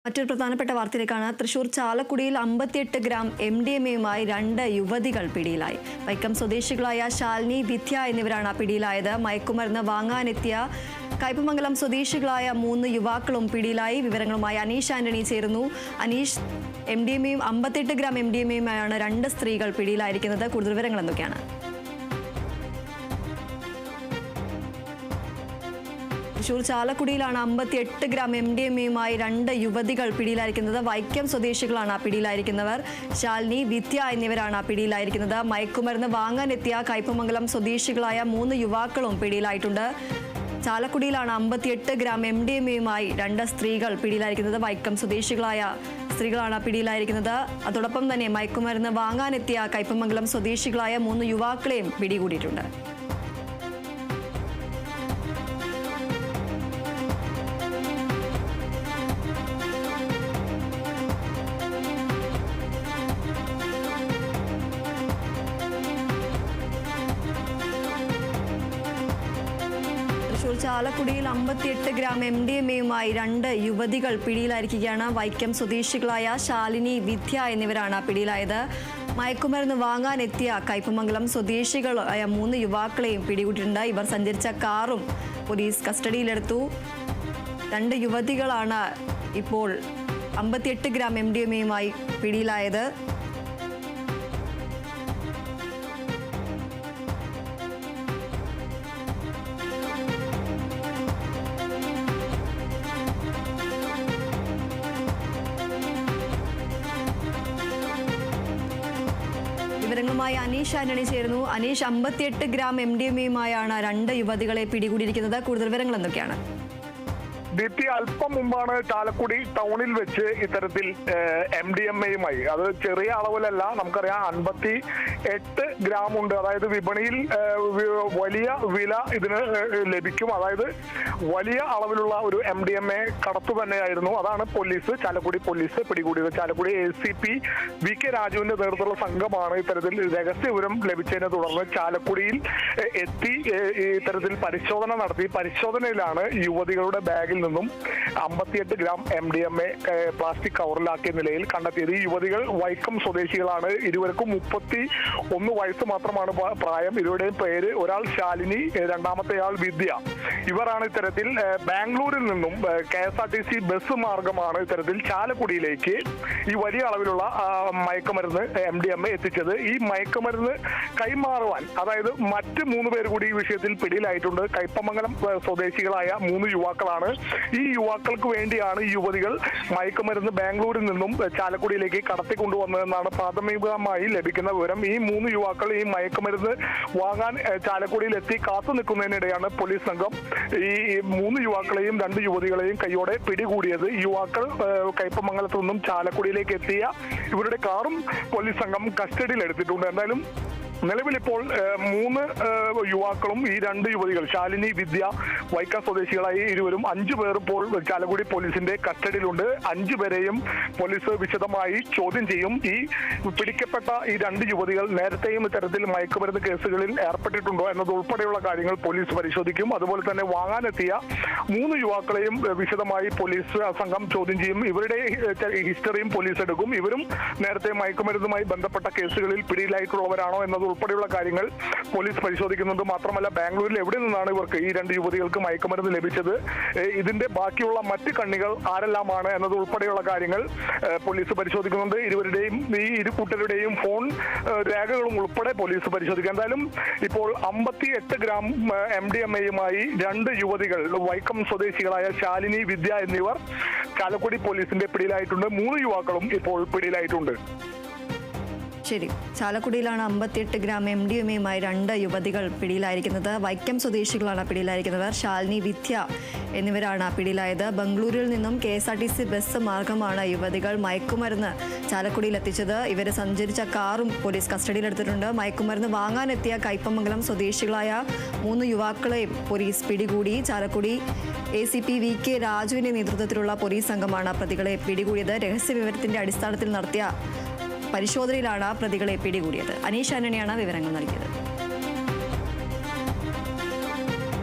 മറ്റൊരു പ്രധാനപ്പെട്ട വാർത്തയിലേക്കാണ്. തൃശൂർ ചാലക്കുടിയിൽ 58 ഗ്രാം MDMAയുമായി 2 യുവതികൾ പിടിയിലായി. വൈക്കം സ്വദേശികളായ ശാലിനി, വിദ്യ എന്നിവരാണ് പിടിയിലായത്. മയക്കുമരുന്ന് വാങ്ങാനെത്തിയ കയ്പമംഗലം സ്വദേശികളായ 3 യുവാക്കളും പിടിയിലായി. വിവരങ്ങളുമായി അനീഷ് ആന്റണി ചേരുന്നു. അനീഷ്, 58 ഗ്രാം MDMAയുമായാണ് 2 സ്ത്രീകൾ പിടിയിലായിരിക്കുന്നത്. കൂടുതൽ വിവരങ്ങൾ എന്തൊക്കെയാണ്? തൃശൂർ ചാലക്കുടിയിലാണ് 58 ഗ്രാം MDMAയുമായി 2 യുവതികൾ പിടിയിലായിരിക്കുന്നത്. വൈക്കം സ്വദേശികളാണ് പിടിയിലായിരിക്കുന്നവർ. ശാലിനി, വിദ്യ എന്നിവരാണ് പിടിയിലായിരിക്കുന്നത്. മയക്കുമരുന്ന് വാങ്ങാനെത്തിയ കയ്പമംഗലം സ്വദേശികളായ 3 യുവാക്കളും പിടിയിലായിട്ടുണ്ട്. ചാലക്കുടിയിലാണ് 58 ഗ്രാം MDMAയുമായി 2 സ്ത്രീകൾ പിടിയിലായിരിക്കുന്നത്. വൈക്കം സ്വദേശികളായ സ്ത്രീകളാണ് പിടിയിലായിരിക്കുന്നത്. അതോടൊപ്പം തന്നെ മയക്കുമരുന്ന് വാങ്ങാനെത്തിയ കയ്പമംഗലം സ്വദേശികളായ 3 യുവാക്കളെയും പിടികൂടിയിട്ടുണ്ട്. തൃശൂർ ചാലക്കുടിയിൽ 58 ഗ്രാം MDMAയുമായി 2 യുവതികൾ പിടിയിലായിരിക്കുകയാണ്. വൈക്കം സ്വദേശികളായ ശാലിനി, വിദ്യ എന്നിവരാണ് പിടിയിലായത്. മയക്കുമരുന്ന് വാങ്ങാനെത്തിയ കയ്പമംഗലം സ്വദേശികളായ 3 യുവാക്കളെയും പിടികൂടിയിട്ടുണ്ട്. ഇവർ സഞ്ചരിച്ച കാറും പോലീസ് കസ്റ്റഡിയിലെടുത്തു. 2 യുവതികളാണ് ഇപ്പോൾ 58 ഗ്രാം MDMAയുമായി പിടിയിലായത്. വിവരങ്ങളുമായി അനീഷ് ആന്റണി ചേരുന്നു. അനീഷ്, 58 ഗ്രാം MDMAയുമായാണ് 2 യുവതികളെ പിടികൂടിയിരിക്കുന്നത്. കൂടുതൽ വിവരങ്ങൾ എന്തൊക്കെയാണ്? ദീപ്തി, അല്പം മുമ്പാണ് ചാലക്കുടി ടൗണിൽ വെച്ച് ഇത്തരത്തിൽ MDMAയുമായി, അത് ചെറിയ അളവിലല്ല, നമുക്കറിയാം 58 ഗ്രാം ഉണ്ട്. അതായത് വിപണിയിൽ വലിയ വില ഇതിന് ലഭിക്കും. അതായത് വലിയ അളവിലുള്ള ഒരു MDMA കടത്തു തന്നെയായിരുന്നു. അതാണ് ചാലക്കുടി പോലീസ് പിടികൂടിയത്. ചാലക്കുടി ACP VK രാജുവിന്റെ നേതൃത്വത്തിലുള്ള സംഘമാണ് ഇത്തരത്തിൽ രഹസ്യ വിവരം ലഭിച്ചതിനെ തുടർന്ന് ചാലക്കുടിയിൽ എത്തി ഇത്തരത്തിൽ പരിശോധന നടത്തി. പരിശോധനയിലാണ് യുവതികളുടെ ബാഗിൽ നിന്നും 58 ഗ്രാം MDMA പ്ലാസ്റ്റിക് കവറിലാക്കിയ നിലയിൽ കണ്ടെത്തിയത്. ഈ യുവതികൾ വൈക്കം സ്വദേശികളാണ്. ഇരുവർക്കും 31 വയസ്സ് മാത്രമാണ് പ്രായം. ഇവരുടെയും പേര്, ഒരാൾ ശാലിനി, രണ്ടാമത്തെയാൾ വിദ്യ. ഇവരാണ് ഇത്തരത്തിൽ ബാംഗ്ലൂരിൽ നിന്നും KSRTC ബസ് മാർഗമാണ് ഇത്തരത്തിൽ ചാലക്കുടിയിലേക്ക് ഈ വലിയ അളവിലുള്ള മയക്കുമരുന്ന് MDMA എത്തിച്ചത്. ഈ മയക്കുമരുന്ന് കൈമാറുവാൻ, അതായത് മറ്റ് 3 പേർ കൂടി ഈ വിഷയത്തിൽ പിടിയിലായിട്ടുണ്ട്. കയ്പമംഗലം സ്വദേശികളായ 3 യുവാക്കളാണ്. ഈ യുവാക്കൾക്ക് വേണ്ടിയാണ് ഈ യുവതികൾ മയക്കുമരുന്ന് ബാംഗ്ലൂരിൽ നിന്നും ചാലക്കുടിയിലേക്ക് കടത്തിക്കൊണ്ടുവന്നതെന്നാണ് പ്രാഥമികമായി ലഭിക്കുന്ന വിവരം. ഈ 3 യുവാക്കൾ ഈ മയക്കുമരുന്ന് വാങ്ങാൻ ചാലക്കുടിയിൽ എത്തി കാത്തു നിൽക്കുന്നതിനിടെയാണ് പോലീസ് സംഘം ഈ 3 യുവാക്കളെയും 2 യുവതികളെയും കൈയോടെ പിടികൂടിയത്. യുവാക്കൾ കയ്പമംഗലത്തു നിന്നും ചാലക്കുടിയിലേക്ക് എത്തിയ ഇവരുടെ കാറും പോലീസ് സംഘം കസ്റ്റഡിയിൽ എടുത്തിട്ടുണ്ട്. എന്തായാലും നിലവിലിപ്പോൾ 3 യുവാക്കളും ഈ 2 യുവതികൾ ശാലിനി, വിദ്യ, വൈക്കം സ്വദേശികളായി ഇരുവരും 5 പേർ ഇപ്പോൾ ചാലക്കുടി പോലീസിന്റെ കസ്റ്റഡിയിലുണ്ട്. 5 പേരെയും പോലീസ് വിശദമായി ചോദ്യം ചെയ്യും. ഈ പിടിക്കപ്പെട്ട ഈ 2 യുവതികൾ നേരത്തെയും ഇത്തരത്തിൽ മയക്കുമരുന്ന് കേസുകളിൽ ഏർപ്പെട്ടിട്ടുണ്ടോ എന്നതുൾപ്പെടെയുള്ള കാര്യങ്ങൾ പോലീസ് പരിശോധിക്കും. അതുപോലെ തന്നെ വാങ്ങാനെത്തിയ 3 യുവാക്കളെയും വിശദമായി പോലീസ് സംഘം ചോദ്യം ചെയ്യും. ഇവരുടെ ഹിസ്റ്ററിയും പോലീസ് എടുക്കും. ഇവരും നേരത്തെ മയക്കുമരുന്നുമായി ബന്ധപ്പെട്ട കേസുകളിൽ പിടിയിലായിട്ടുള്ളവരാണോ എന്നത് ഉൾപ്പെടെയുള്ള കാര്യങ്ങൾ പോലീസ് പരിശോധിക്കുന്നുണ്ട്. മാത്രമല്ല, ബാംഗ്ലൂരിൽ എവിടെ നിന്നാണ് ഇവർക്ക് ഈ 2 യുവതികൾക്ക് മയക്കുമരുന്ന് ലഭിച്ചത്, ഇതിന്റെ ബാക്കിയുള്ള മറ്റ് കണ്ണികൾ ആരെല്ലാമാണ് എന്നത് ഉൾപ്പെടെയുള്ള കാര്യങ്ങൾ പോലീസ് പരിശോധിക്കുന്നുണ്ട്. ഇരുവരുടെയും ഈ 2 കൂട്ടരുടെയും ഫോൺ രേഖകളും ഉൾപ്പെടെ പോലീസ് പരിശോധിക്കും. എന്തായാലും ഇപ്പോൾ 58 ഗ്രാം MDMAയുമായി 2 യുവതികൾ വൈക്കം സ്വദേശികളായ ശാലിനി, വിദ്യ എന്നിവർ ചാലക്കുടി പോലീസിന്റെ പിടിയിലായിട്ടുണ്ട്. 3 യുവാക്കളും ഇപ്പോൾ പിടിയിലായിട്ടുണ്ട്. ശരി, ചാലക്കുടിയിലാണ് 58 ഗ്രാം MDMAയുമായി 2 യുവതികൾ പിടിയിലായിരിക്കുന്നത്. വൈക്കം സ്വദേശികളാണ് പിടിയിലായിരിക്കുന്നവർ. ശാലിനി, വിദ്യ എന്നിവരാണ് പിടിയിലായത്. ബംഗളൂരിൽ നിന്നും KSRTC ബസ് മാർഗമാണ് യുവതികൾ മയക്കുമരുന്ന് ചാലക്കുടിയിൽ എത്തിച്ചത്. ഇവർ സഞ്ചരിച്ച കാറും പോലീസ് കസ്റ്റഡിയിലെടുത്തിട്ടുണ്ട്. മയക്കുമരുന്ന് വാങ്ങാനെത്തിയ കയ്പമംഗലം സ്വദേശികളായ 3 യുവാക്കളെയും പോലീസ് പിടികൂടി. ചാലക്കുടി ACP VK രാജുവിന്റെ നേതൃത്വത്തിലുള്ള പോലീസ് സംഘമാണ് പ്രതികളെ പിടികൂടിയത്. രഹസ്യവിവരത്തിന്റെ അടിസ്ഥാനത്തിൽ നടത്തിയ പരിശോധനയിലാണ് പ്രതികളെ പിടികൂടിയത്. അനീഷ് ആന്റണിയാണ് വിവരങ്ങൾ നൽകിയത്.